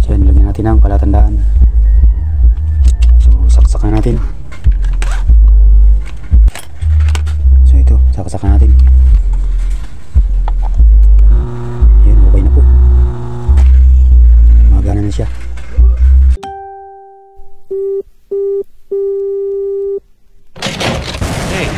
So yan, lagyan natin ang palatandaan. So saksakan natin. So ito, saksakan natin. Yan, okay na po. Magana na siya. Hey,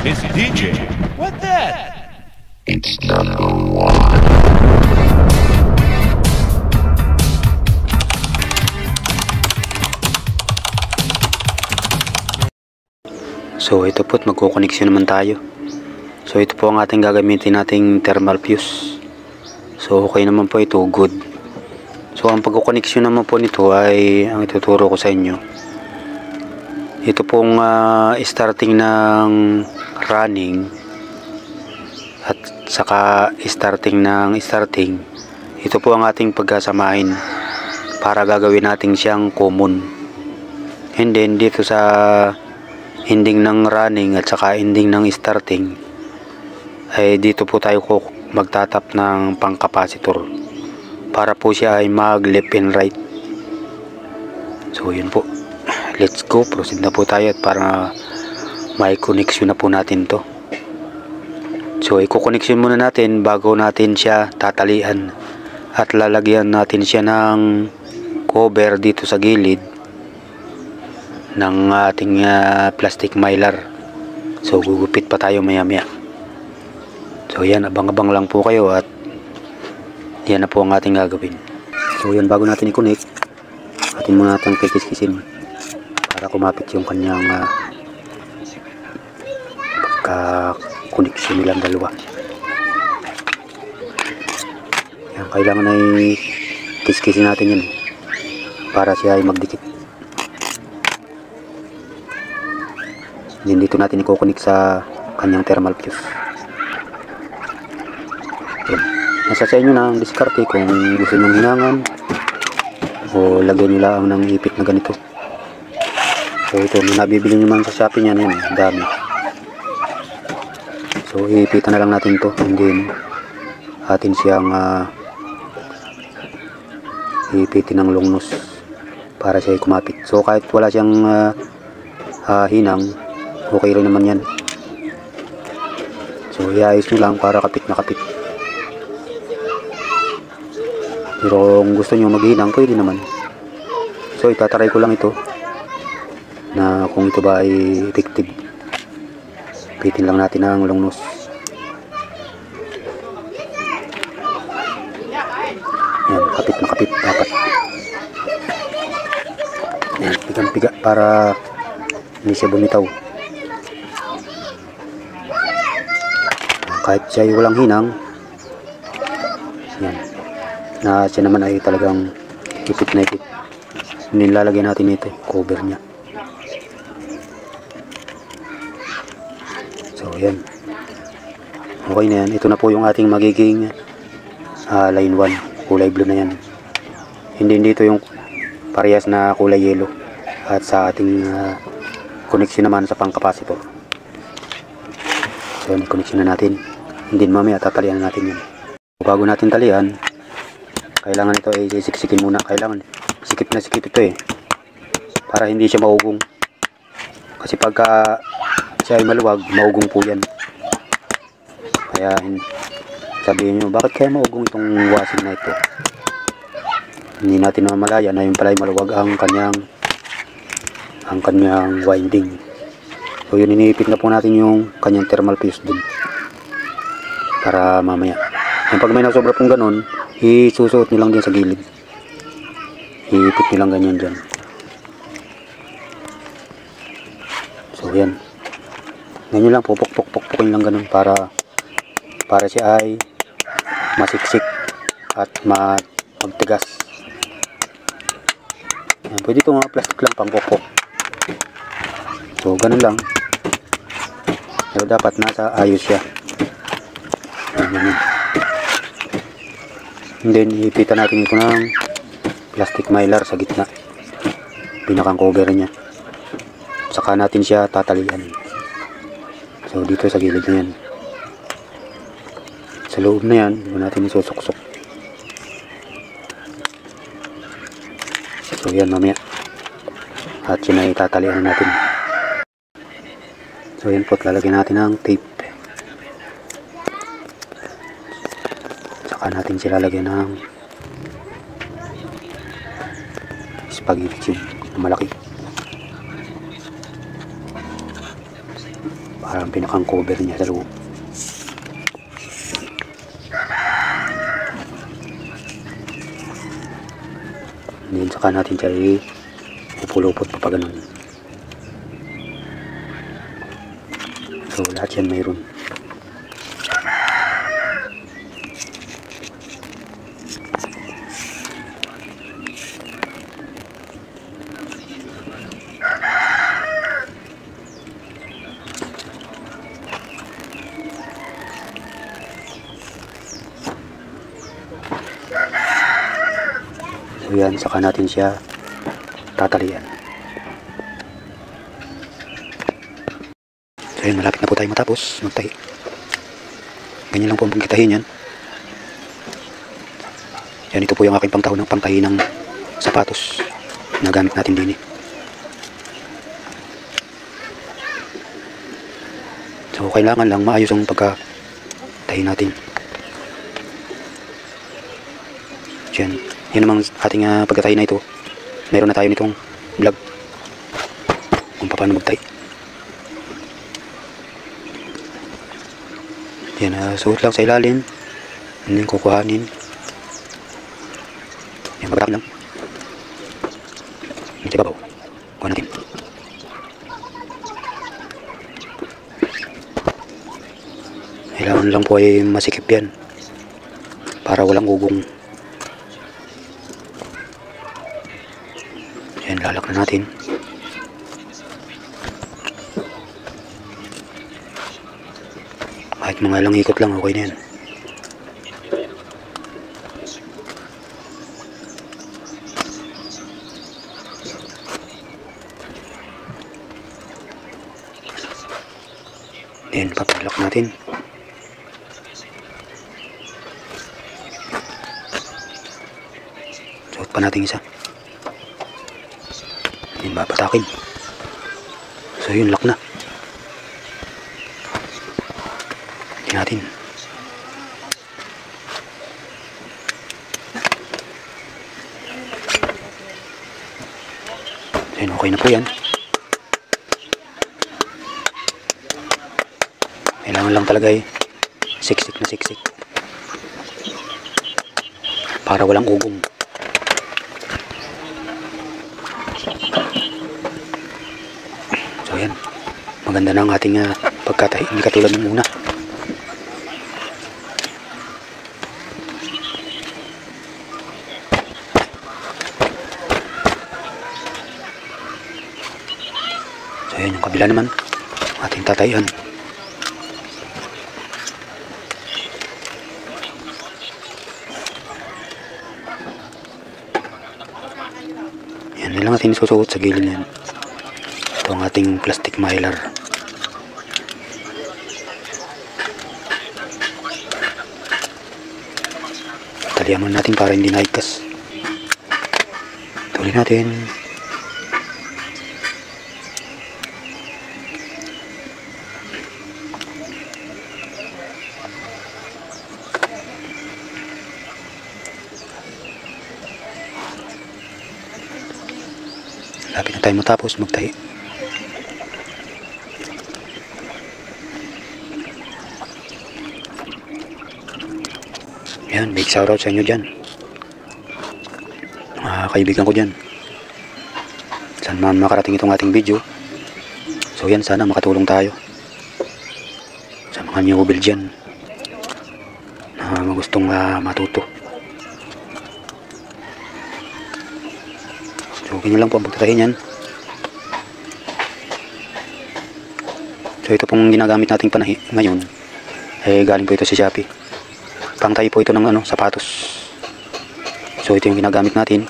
it's DJ. What that? It's number one. So ito po't magkukoneksyon naman tayo. So ito po ang ating gagamitin nating thermal fuse. So okay naman po ito, good. So ang pagkukoneksyon naman po nito ay ang ituturo ko sa inyo. Ito pong starting ng running at saka starting ng starting. Ito po ang ating pagkasamahin para gagawin natin siyang common. And then dito sa ending ng running at saka ending ng starting ay dito po tayo magtatap ng pang-capacitor para po siya ay mag left and right. So yun po, let's go, proceed na po tayo at para may connection na po natin to. So i-connection muna natin bago natin siya tatalian at lalagyan natin siya ng cover dito sa gilid ng ating plastic mylar. So gugupit pa tayo maya maya. So yan, abang-abang lang po kayo at yan na po ang ating gagawin. So yan, bago natin i-connect, atin muna natin kikis-kisin para kumapit yung kanyang pagka-connection nilang dalawa. Yan, kailangan ay kis-kisin natin yan para siya ay magdikit. Then dito natin i-connect sa kanyang thermal fuse. Yan. Nasa sa inyo na ang diskarte kung gusto nyo hinangan o lagyan nyo lang ng ipit na ganito. So ito, nabibili nyo man sa Shopee yan, yan, dami. So ipitan na lang natin to, and then atin siyang ipitin ng long nose para siya ay kumapit. So kahit wala siyang hinang, okay rin naman yan. So iayos nyo lang para kapit na kapit. Pero kung gusto nyo maghinang, pwede naman. So itataray ko lang ito na kung ito ba ay effective. Pitin lang natin ang long nose. Yan, kapit na kapit dapat. Yan, pigang-piga para hindi siya bumitaw. Kahit siya ay walang hinang, yan, na siya naman ay talagang ipit na ipit. Nilalagay natin ito, cover nya. So yan, okay na yan. Ito na po yung ating magiging line 1, kulay blue na yan. Hindi dito yung parehas na kulay yellow. At sa ating connection naman sa pang-capacitor. So yan, connection na natin. Hindi mamaya tatalian na natin yan. Bago natin talian, kailangan ito ay siksikin muna. Kailangan sikip na sikip ito para hindi siya maugong. Kasi pagka siya ay maluwag, maugong po yan. Kaya sabihin nyo, bakit kaya maugong itong washing na ito? Hindi natin namamalayan na yung pala ay maluwag ang kanyang winding. So yun, iniipit na po natin yung kanyang thermal fuse dun para mamaya. Yung pag may nasobra pong ganun, isusuot nyo lang dyan sa gilid. Iipit nyo lang ganyan dyan. So yan, ganyan lang, pupok-pok-pok-pokin lang ganun para siya ay masiksik at magtigas. Yan, pwede ito mga plastic lang pang pok-pok. So ganun lang, pero dapat nasa ayos siya. Ganun. And then ipitan natin ito ng plastic mylar sa gitna, pinakang cover nya. Saka natin siya tatalian. So dito sa gilid na yan, sa loob na yan, doon natin isusuksok. So yan mamaya. At yun ay tatalian natin. So yan po, lalagyan natin ng tape. Saka natin sila lalagyan ng spaghetti tube na malaki. Parang pinakang cover niya sa loob. Then saka natin siya upulupot pa ganun. So lahat yan mayroon. So yan, saka natin siya tatalian. So yan, malapit na po tayo matapos magtahi. Ganyan lang po ang pagkitahin yan. Yan, ito po yung aking pangtahi ng sapatos na gamit natin din. So kailangan lang maayos ang pagkatahi natin. Yan. Yan namang ating pagkatahi na ito. Meron na tayo nitong vlog kung paano magtahi. Yan, suot lang sa ilalim. And then kukuhanin. Yan, magkakak lang. Yan, siya babaw. Kuha natin. Kailangan lang po ay masikip yan para walang ugong. Yan, lalak na natin. Kahit mga ilang ikot lang, okay na yan. Then, papalak natin. Suot pa natin isa. Yan, babatakin. So yun, lock na. Tingnan natin. So yun, okay na po yan. Kailangan lang talaga siksik na siksik para walang ugong. So yan, maganda na ang ating pagkatahi, hindi katulad ng una. So yan, yung kabila naman ating tatahian. Yan, lang natin isusuot sa gilid na yan. Ito ang ating plastic mylar. Talihan muna natin para hindi naigkas. Tuloy natin. Lapit na tayo matapos magtahi. Yan, big shoutout sa inyo dyan. Mga kaibigan ko dyan. Saan man makarating itong ating video. So yan, sana makatulong tayo sa mga newbie dyan na gustong matuto. So ganyan lang po ang pagtatahi niyan. So ito pong ginagamit nating panahi ngayon galing po ito sa Shopee. Pangtahi po ito ng sapatos. So ito yung ginagamit natin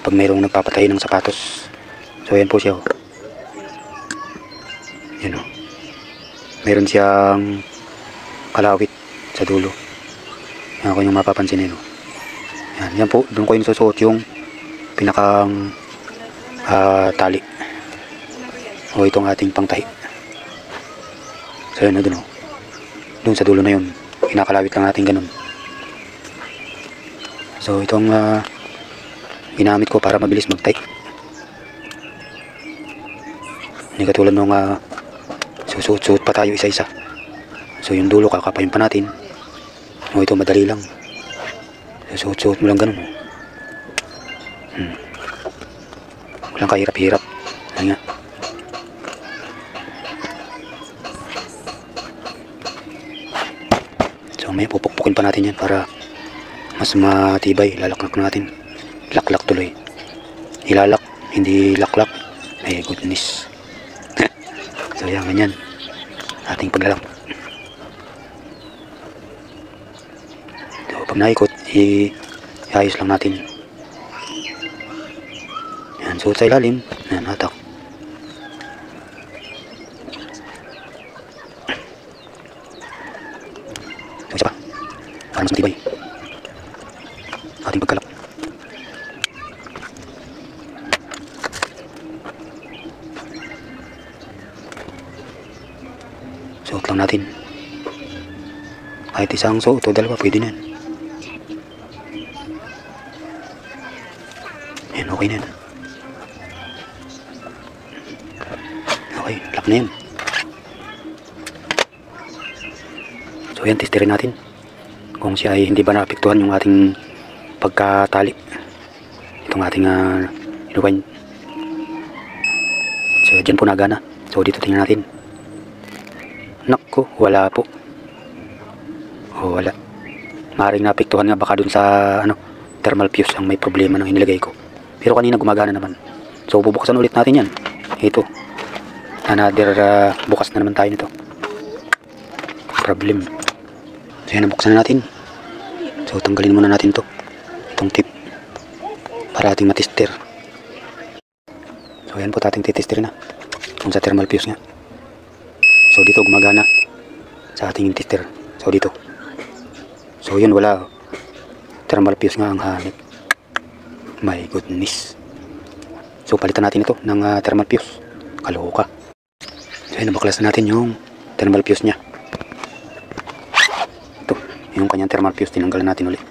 pag mayroong nagpapatahi ng sapatos. So yan po siya. Yan o. Meron siyang kalawit sa dulo. Yan ko yung mapapansin nyo. Yan po, doon ko yung susuot yung pinakang tali. O itong ating pangtahi. So yun, doon o. Doon sa dulo na yun. Kinakalawit lang natin ganun. So itong ginamit ko para mabilis magtahi. Hindi katulad nung susuot-suot pa tayo isa-isa. So yung dulo kakapayin pa natin. O ito madali lang. Susuot-suot mo lang ganun. Walang kahirap-hirap. Ayan nga. So may pupukpukin pa natin yan para mas matibay. Lalaknak natin. Laklak tuloy. Ilalak, hindi laklak. Ay goodness. So yan, ganyan. Ating paglalak. So pag naikot, iayos lang natin. Yan, suot sa ilalim. Yan, hatak. So isa pa. Para mas matibay. Ating pagkalak. Suot lang natin. Kahit isang suot o dalawa, pwede na yan. Yan, okay na yan. Okay, lock na yan. So yan, testerin natin kung siya ay hindi ba naapektuhan yung ating pagkatali. Itong ating inuwan. So dyan po nagana. So dito tingnan natin. Naku, wala po. O wala. Maaaring naapektuhan nga baka dun sa thermal fuse ang may problema ng inilagay ko. Pero kanina gumagana naman. So bubuksan ulit natin yan. Ito. Another bukas na naman tayo nito. Problem. So yan, buksan na natin. So tanggalin muna natin to. Itong tip. Para ating matester. So yan po ating titester na. Kung sa thermal fuse nga. So dito gumagana sa ating tester. So dito. So yun, wala. Thermal fuse nga ang hanip. My goodness. So palitan natin ito ng thermal fuse. Kaloka. So yun, nabaklas na natin yung thermal fuse nya. Ito, yung kanyang thermal fuse, tinanggalan natin ulit.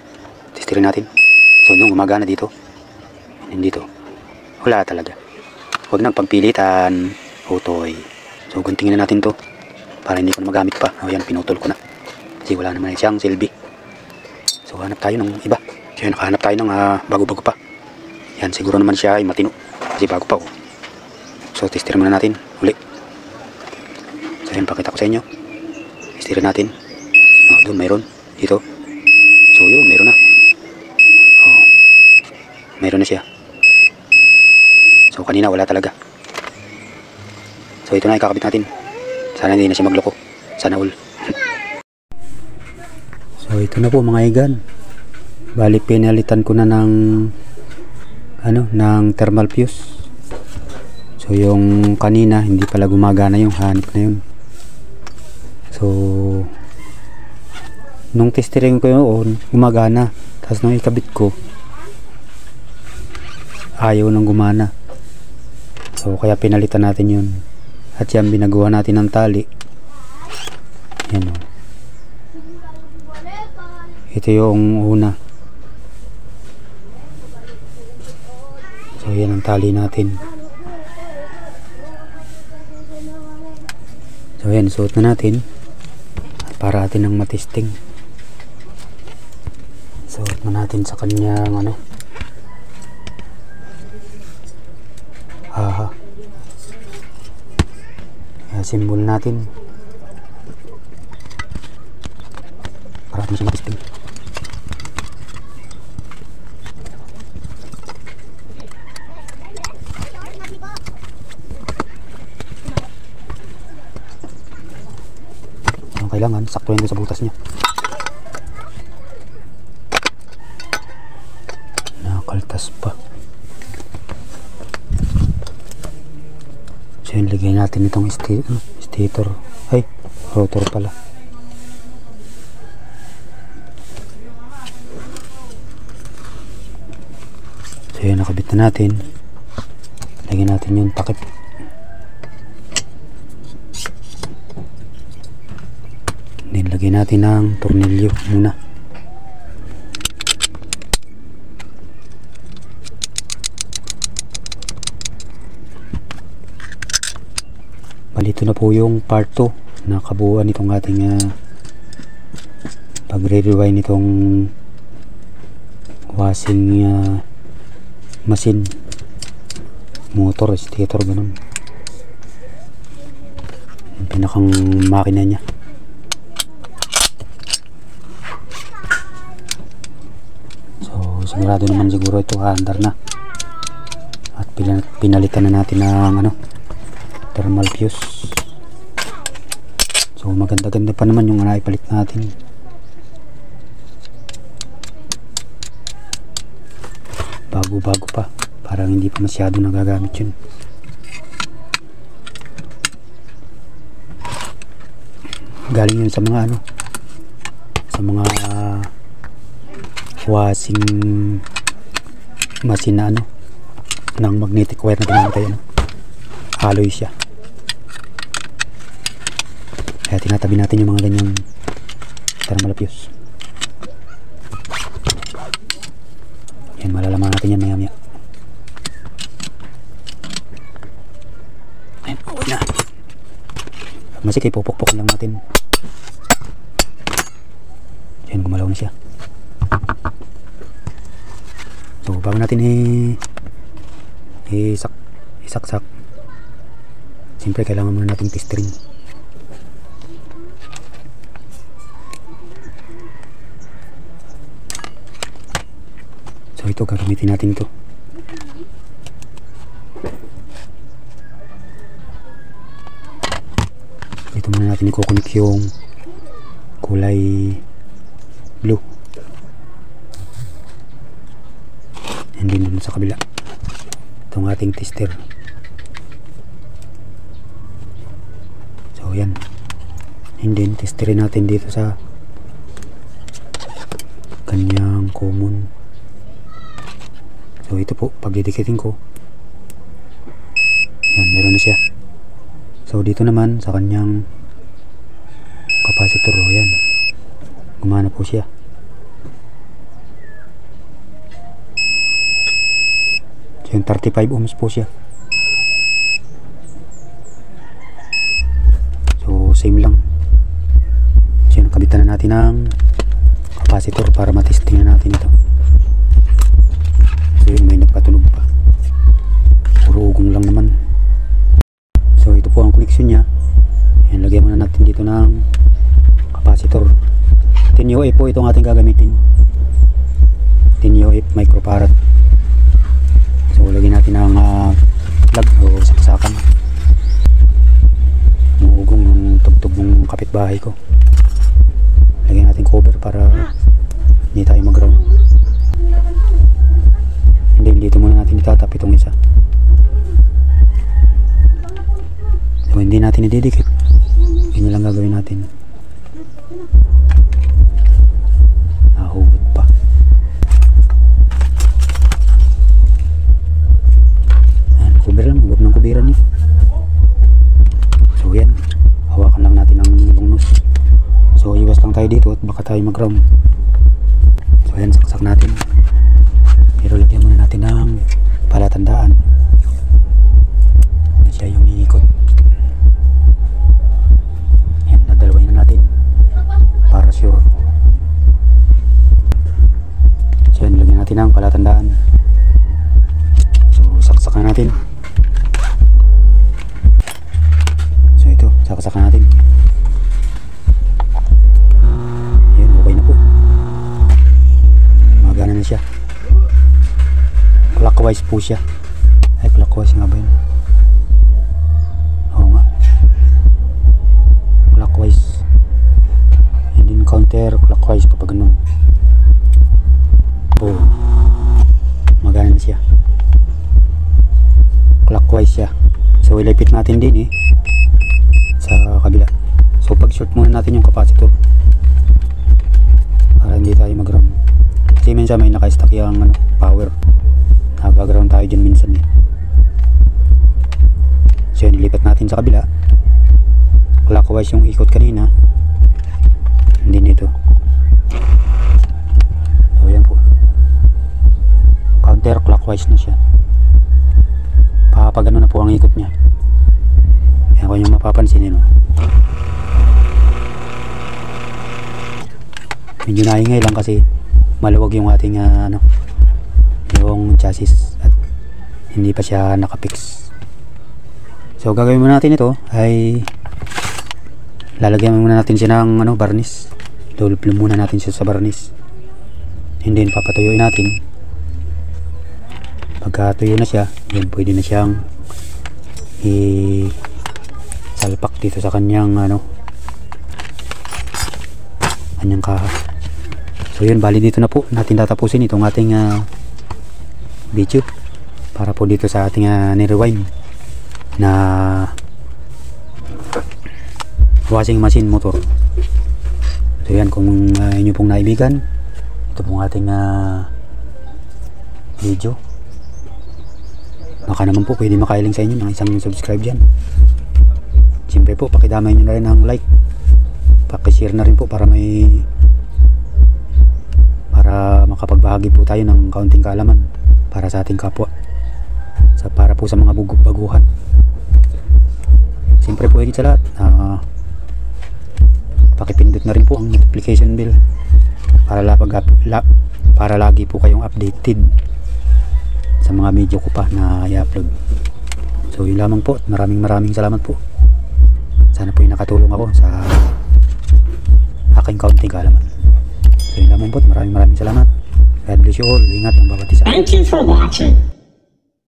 Testerin natin. So nung gumagana dito, and dito, wala talaga. Huwag nang pagpilitan. Utoy. So guntingin na natin to para hindi ko na magamit pa. O yan, pinutol ko na kasi wala naman siyang silbi. So hanap tayo ng iba. So yan, nakahanap tayo ng bago-bago pa. Yan, siguro naman siya ay matino kasi bago pa. So tester muna natin uli. So yan, pakita ko sa inyo. Testerin natin. Doon mayroon. Dito. So yun, mayroon na. Mayroon na siya. So kanina wala talaga. So ito na, ikakabit natin. Sana hindi na siya magloko. Sana all. So ito na po mga igan. Bali pinalitan ko na ng ng thermal fuse. So yung kanina hindi pala gumagana yung hanip na yun. So nung testering ko yun, gumagana. Tapos nung ikabit ko, ayaw nang gumana. So kaya pinalitan natin yun. At yan, binagawa natin ng tali. Yan o. Ito yung una. So yan ang tali natin. So yan, suot na natin. At para atin ang matesting. Suot na natin sa kanyang simbol natin para atin siya matesting. Ang kailangan sakto yun sa butas niya. Nakakaltas pa. So yun, lagay natin itong stator. Ay, rotor pala. So So yan, nakabit na natin. Lagyan natin yung takip. Then lagyan natin ng tornilyo muna. Balito na po yung part 2 na kabuuan nitong ating pagre-rewind nitong washing machine, motor, stator, ganun. Yung pinakang makina niya. So sigurado naman siguro ito andar na. At pinalitan na natin ng thermal fuse. So maganda-ganda pa naman yung naipalit natin. Bago-bago pa, parang hindi pa masyado nagagamit yun. Galing yun sa mga sa mga washing machine na ng magnetic wire na ginamit, alloy siya. Kaya tinatabi natin yung mga ganyang thermal fuse. Yan, malalaman natin yan maya maya. Ayan, okay na. Masik, ipupukpok lang natin. Yan, gumalaw na siya. So bago natin isaksak, siyempre kailangan muna natin testering. So ito, gagamitin natin ito. Dito muna natin ikukunik yung kulay blue, and then dun sa kabila itong ating tester. So yan, and then testerin natin dito sa kanyang common. So ito po, pagdidikitin ko, yan, meron na siya. So dito naman sa kanyang capacitor, yan, gumana po siya. So yung 35 ohms po siya. So same lang. So yun, kabitan na natin ng capacitor para matesting na natin ito. So yun, may nagpatunog pa, puro ugong lang naman. So ito po ang connection nya. Yan, lagyan muna natin dito ng capacitor. 10 UF po itong ating gagamitin, 10 UF microfarad. So lagyan natin ng plug o saksakan. Umuugong ng tugtog ng kapitbahay ko. Lagyan natin cover para hindi tayo mag-ground. And then dito muna natin itatap itong isa. So hindi natin ididikit, ganyan lang gagawin natin. Nahugot pa. Ayan, cover lang, huwag ng kubiran niya. So yan, hawakan lang natin ang lungnos. So iwas lang tayo dito at baka tayo mag-ground. So yan, saksak natin. Pero lagyan muna natin ng palatandaan. Yan siya yung iikot. Yan, nadalawain na natin para sure. So yan, lagyan natin ng palatandaan. So saksakan natin. So ito, saksakan natin. Yan, okay na po. Magana na siya. Clockwise po siya. Ay, clockwise nga ba yun? Oo nga, clockwise. And then counter clockwise kapag ganun. Oh, magana na siya. Clockwise siya. So ilipit natin din sa kabila. So pag short muna natin yung capacitor para hindi tayo mag-ground. Kasi minsan may naka-stack yung power. tayo dyan minsan eh. So yun, ilipat natin sa kabila. Clockwise yung ikot kanina, hindi nito. So yan po, counter clockwise na siya. Papagano na po ang ikot niya. Yan kung yung mapapansin nyo. Medyo naingay lang kasi maluwag yung ating yung chassis at hindi pa siya nakapix. So gagawin muna natin ito ay lalagyan muna natin siya ng varnish. Double muna natin siya sa varnish, and then papatuyuin natin. Pagkatuyo na siya, yun, pwede na siyang salpak dito sa kanyang kanyang kaha. So yun, bali dito na po natin tatapusin itong ating video para po dito sa ating ni-rewind na washing machine motor. So yan, kung inyo pong naibigan, ito pong ating video. Baka naman po pwede makailing sa inyo ng isang subscribe dyan. Siyempre po, pakidamay nyo na rin ang like, pakishare na rin po para makapagbahagi po tayo ng kaunting kaalaman para sa ating kapwa, para po sa mga baguhan. Siyempre po, higit sa lahat, pakipindot na rin po ang notification bell para lagi po kayong updated sa mga video ko pa na i-upload. So yun lamang po, maraming salamat po. Sana po yung nakatulong ako sa aking kaunting kaalaman. So yun lamang po, maraming salamat. God bless you all. Ingat ang bawat isa. Thank you for watching.